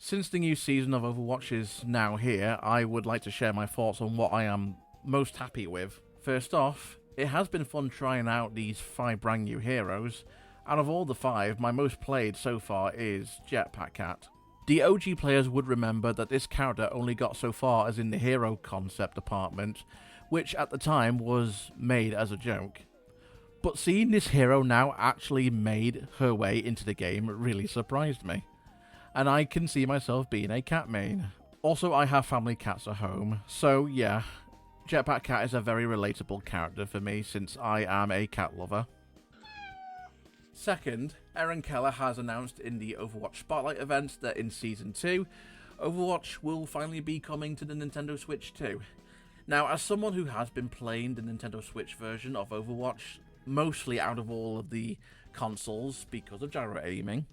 Since the new season of Overwatch is now here, I would like to share my thoughts on what I am most happy with. First off, it has been fun trying out these 5 brand new heroes. Out of all the 5, my most played so far is Jetpack Cat. The OG players would remember that this character only got so far as in the hero concept department, which at the time was made as a joke. But seeing this hero now actually made her way into the game really surprised me. And I can see myself being a cat main. Also, I have family cats at home, so yeah, Jetpack Cat is a very relatable character for me since I am a cat lover. Second, Aaron Keller has announced in the Overwatch Spotlight event that in Season 2, Overwatch will finally be coming to the Nintendo Switch 2. Now, as someone who has been playing the Nintendo Switch version of Overwatch, mostly out of all of the consoles because of gyro aiming,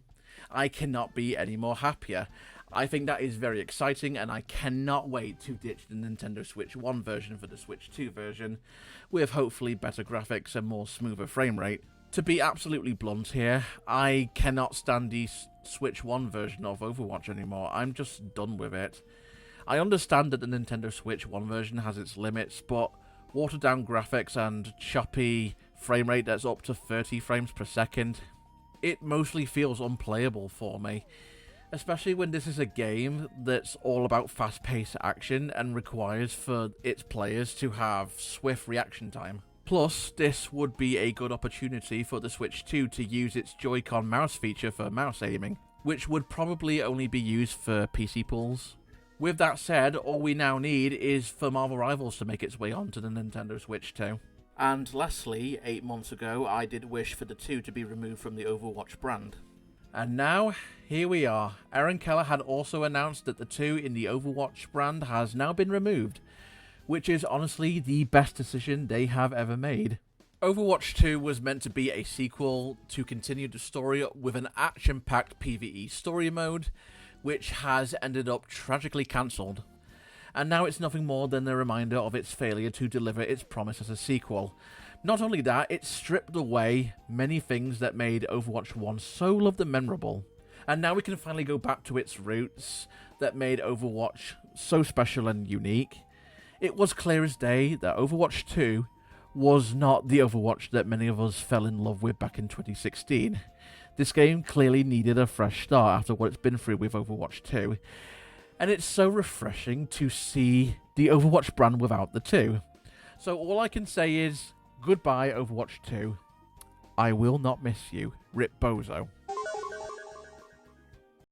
I cannot be any more happier. I think that is very exciting, and I cannot wait to ditch the Nintendo Switch 1 version for the Switch 2 version, with hopefully better graphics and more smoother frame rate. To be absolutely blunt here, I cannot stand the Switch 1 version of Overwatch anymore. I'm just done with it. I understand that the Nintendo Switch 1 version has its limits, but watered down graphics and choppy frame rate that's up to 30 frames per second, it mostly feels unplayable for me, especially when this is a game that's all about fast-paced action and requires for its players to have swift reaction time. Plus, this would be a good opportunity for the Switch 2 to use its Joy-Con mouse feature for mouse aiming, which would probably only be used for PC pulls. With that said, all we now need is for Marvel Rivals to make its way onto the Nintendo Switch 2. And lastly, 8 months ago, I did wish for the 2 to be removed from the Overwatch brand. And now, here we are. Aaron Keller had also announced that the 2 in the Overwatch brand has now been removed, which is honestly the best decision they have ever made. Overwatch 2 was meant to be a sequel to continue the story with an action-packed PvE story mode, which has ended up tragically cancelled. And now it's nothing more than a reminder of its failure to deliver its promise as a sequel. Not only that, it stripped away many things that made Overwatch 1 so loved and memorable. And now we can finally go back to its roots that made Overwatch so special and unique. It was clear as day that Overwatch 2 was not the Overwatch that many of us fell in love with back in 2016. This game clearly needed a fresh start after what it's been through with Overwatch 2. And it's so refreshing to see the Overwatch brand without the 2. So all I can say is, goodbye Overwatch 2. I will not miss you. Rip Bozo.